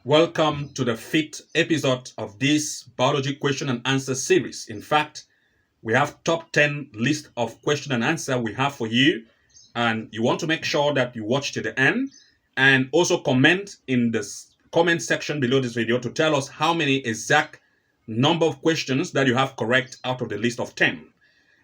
Welcome to the fifth episode of this biology question and answer series. In fact, we have top 10 list of question and answer we have for you, and you want to make sure that you watch to the end and also comment in the comment section below this video to tell us how many exact number of questions that you have correct out of the list of 10.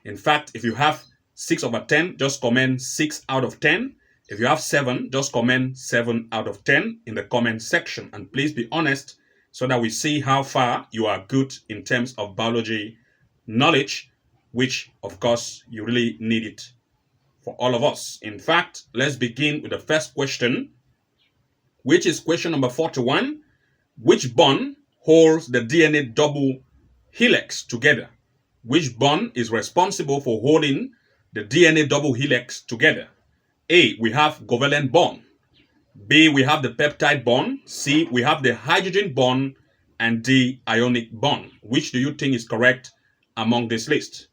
In fact, if you have 6 over 10, just comment 6 out of 10. If you have 7, just comment 7 out of 10 in the comment section. And please be honest so that we see how far you are good in terms of biology knowledge, which of course you really need it for all of us. In fact, let's begin with the first question, which is question number 41. Which bond holds the DNA double helix together? Which bond is responsible for holding the DNA double helix together? A, we have covalent bond. B, we have the peptide bond. C, we have the hydrogen bond. And D, ionic bond. Which do you think is correct among this list?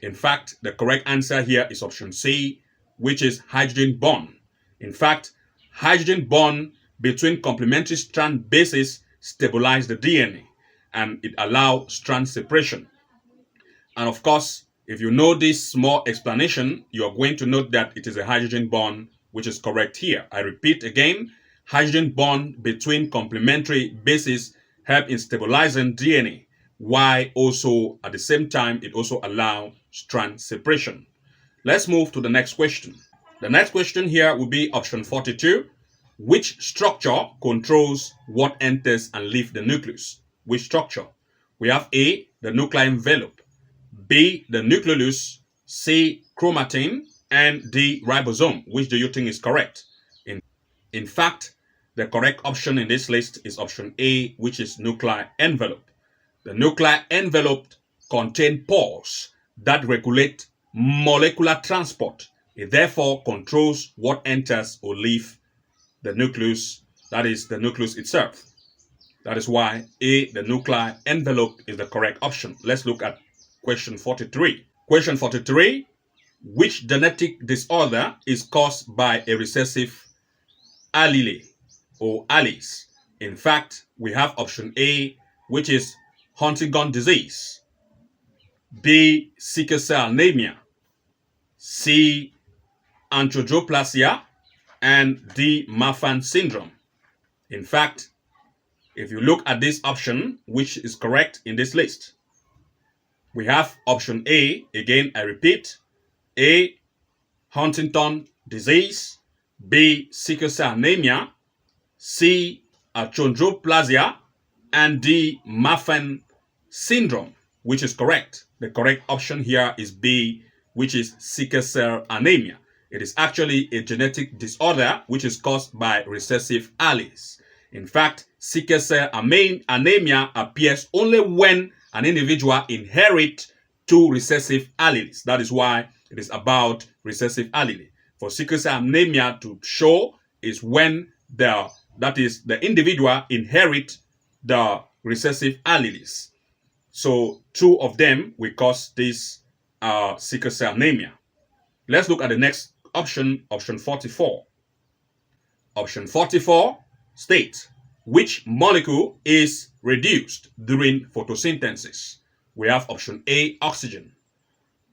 In fact, the correct answer here is option C, which is hydrogen bond. In fact, hydrogen bond between complementary strand bases stabilize the DNA and it allows strand separation. And of course, if you know this small explanation, you are going to note that it is a hydrogen bond, which is correct here. I repeat again, hydrogen bond between complementary bases help in stabilizing DNA, while also at the same time, it also allows strand separation. Let's move to the next question. The next question here will be option 42. Which structure controls what enters and leaves the nucleus? Which structure? We have A, the nuclear envelope, B, the nucleus, C, chromatin, and D, ribosome. Which do you think is correct? In fact, the correct option in this list is option A, which is nuclear envelope. The nuclear envelope contains pores that regulate molecular transport. It therefore controls what enters or leaves the nucleus, that is the nucleus itself. That is why A, the nuclear envelope, is the correct option. Let's look at question 43. Question 43. Which genetic disorder is caused by a recessive allele or alleles? In fact, we have option A, which is Huntington disease, B, sickle cell anemia, C, achondroplasia, and D, Marfan syndrome. In fact, if you look at this option, which is correct in this list, we have option A, again I repeat, A, Huntington disease, B, sickle cell anemia, C, achondroplasia, and D, Marfan syndrome. Which is correct? The correct option here is B, which is sickle cell anemia. It is actually a genetic disorder which is caused by recessive alleles. In fact, sickle cell anemia appears only when an individual inherits two recessive alleles. That is why it is about recessive allele. For sickle cell anemia to show is when the individual inherits the recessive alleles. So two of them will cause this sickle cell anemia. Let's look at the next option, option 44. Option 44 states which molecule is reduced during photosynthesis. We have option A, oxygen,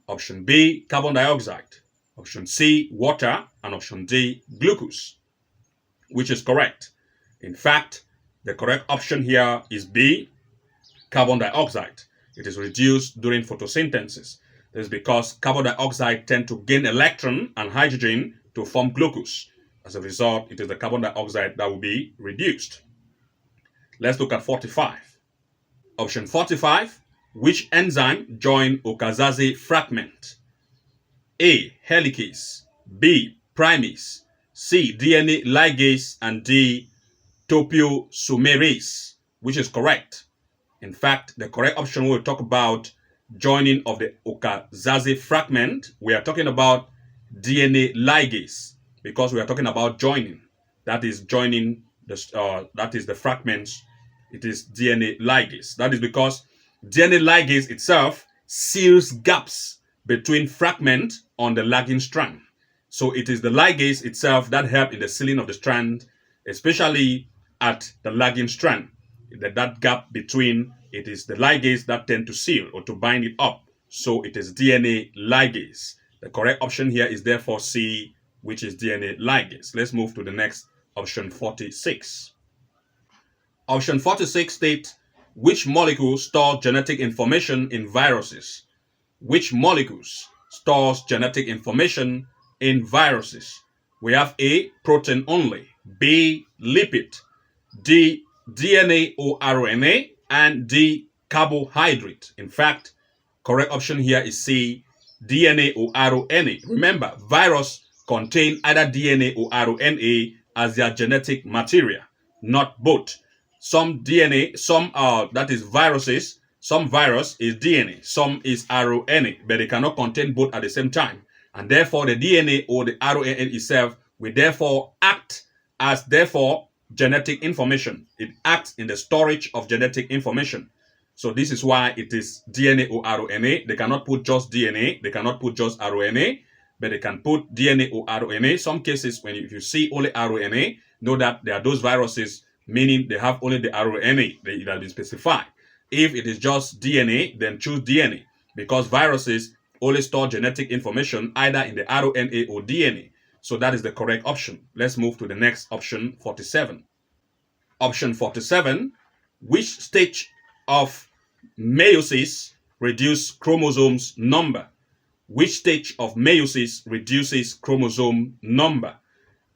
option B, carbon dioxide, option C, water, and option D, glucose. Which is correct? In fact, the correct option here is B, carbon dioxide. It is reduced during photosynthesis. This is because carbon dioxide tends to gain electron and hydrogen to form glucose. As a result, it is the carbon dioxide that will be reduced. Let's look at 45. Option 45. Which enzyme join Okazaki fragment? A, helicase, B, primase, C, DNA ligase, and D, topoisomerase. Which is correct? In fact, the correct option will talk about joining of the Okazaki fragment. We are talking about DNA ligase because we are talking about joining. That is joining that is the fragments. It is DNA ligase. That is because DNA ligase itself seals gaps between fragments on the lagging strand. So it is the ligase itself that helps in the sealing of the strand, especially at the lagging strand. That gap between it is the ligase that tend to seal or to bind it up. So it is DNA ligase. The correct option here is therefore C, which is DNA ligase. Let's move to the next option 46. Option 46 states, which molecule stores genetic information in viruses? Which molecules stores genetic information in viruses? We have A, protein only, B, lipid, D, DNA or RNA, and D, carbohydrate. In fact, correct option here is C, DNA or RNA. Remember, virus contain either DNA or RNA as their genetic material, not both. Some DNA, that is viruses, some virus is DNA, some is RNA, but they cannot contain both at the same time. And therefore, the DNA or the RNA itself will therefore act as genetic information. It acts in the storage of genetic information. So this is why it is DNA or RNA. They cannot put just DNA, they cannot put just RNA, but they can put DNA or RNA. Some cases, if you see only RNA, know that there are those viruses, meaning they have only the RNA that has been specified. If it is just DNA, then choose DNA, because viruses only store genetic information either in the RNA or DNA. So that is the correct option. Let's move to the next option, 47. Option 47, which stage of meiosis reduces chromosomes number? Which stage of meiosis reduces chromosome number?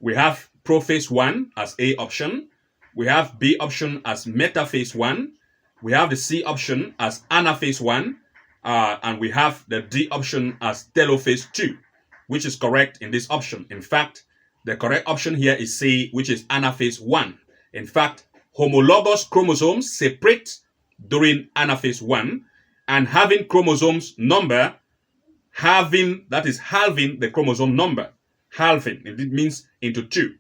We have prophase 1 as A option. We have B option as metaphase 1. We have the C option as anaphase 1. And we have the D option as telophase 2. Which is correct in this option? In fact, the correct option here is C, which is anaphase 1. In fact, homologous chromosomes separate during anaphase 1, and having chromosomes number, halving the chromosome number. Halving, it means into 2.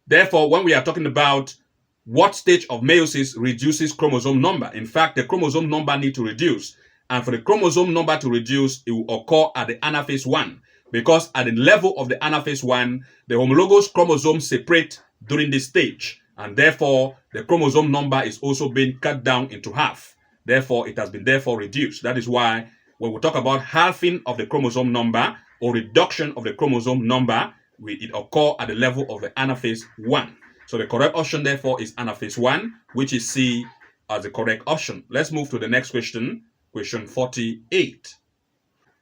Therefore, when we are talking about what stage of meiosis reduces chromosome number, in fact, the chromosome number need to reduce. And for the chromosome number to reduce, it will occur at the anaphase 1. Because at the level of the anaphase 1, the homologous chromosomes separate during this stage. And therefore, the chromosome number is also being cut down into half. Therefore, it has been reduced. That is why when we talk about halving of the chromosome number or reduction of the chromosome number, it occurs at the level of the anaphase 1. So the correct option, therefore, is anaphase 1, which is C as the correct option. Let's move to the next question, question 48.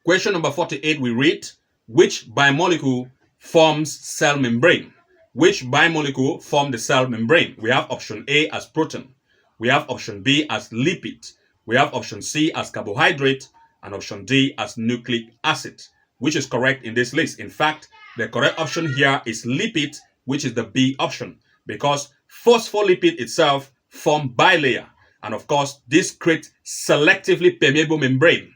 Question number 48, we read, which biomolecule forms cell membrane? Which biomolecule form the cell membrane? We have option A as protein. We have option B as lipid. We have option C as carbohydrate, and option D as nucleic acid. Which is correct in this list? In fact, the correct option here is lipid, which is the B option, because phospholipid itself form bilayer. And of course, this creates selectively permeable membrane.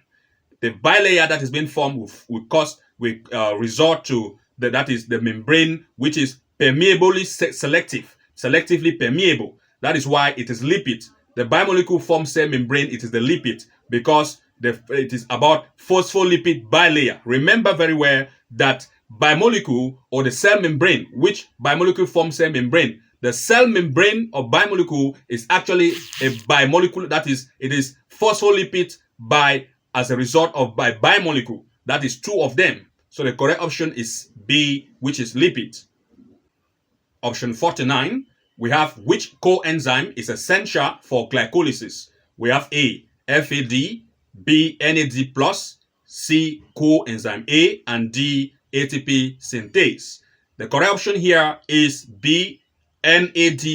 The bilayer that is being formed will resort to that is the membrane, which is permeably selectively permeable. That is why it is lipid. The biomolecule forms cell membrane, it is the lipid, because it is about phospholipid bilayer. Remember very well that biomolecule or the cell membrane, which biomolecule forms cell membrane. The cell membrane of biomolecule is actually a bimolecule, that is, it is phospholipid as a result of bimolecule. That is two of them. So the correct option is B, which is lipid. Option 49, we have which coenzyme is essential for glycolysis? We have A, FAD, B, NAD+, C, coenzyme A, and D, ATP synthase. The correct option here is B, NAD+,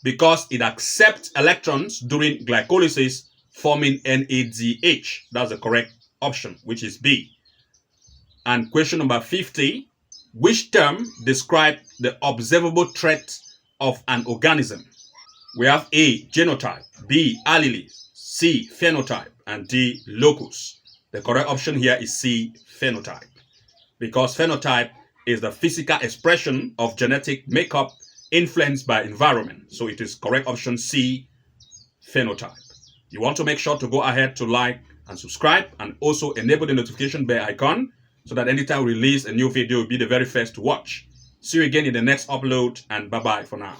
because it accepts electrons during glycolysis, forming NADH. That's the correct option, which is B. And question number 50, which term describes the observable trait of an organism? We have A, genotype, B, allele, C, phenotype, and D, locus. The correct option here is C, phenotype, because phenotype is the physical expression of genetic makeup influenced by environment. So it is correct option C, phenotype. You want to make sure to go ahead to like and subscribe, and also enable the notification bell icon so that anytime we release a new video, you'll be the very first to watch. See you again in the next upload, and bye-bye for now.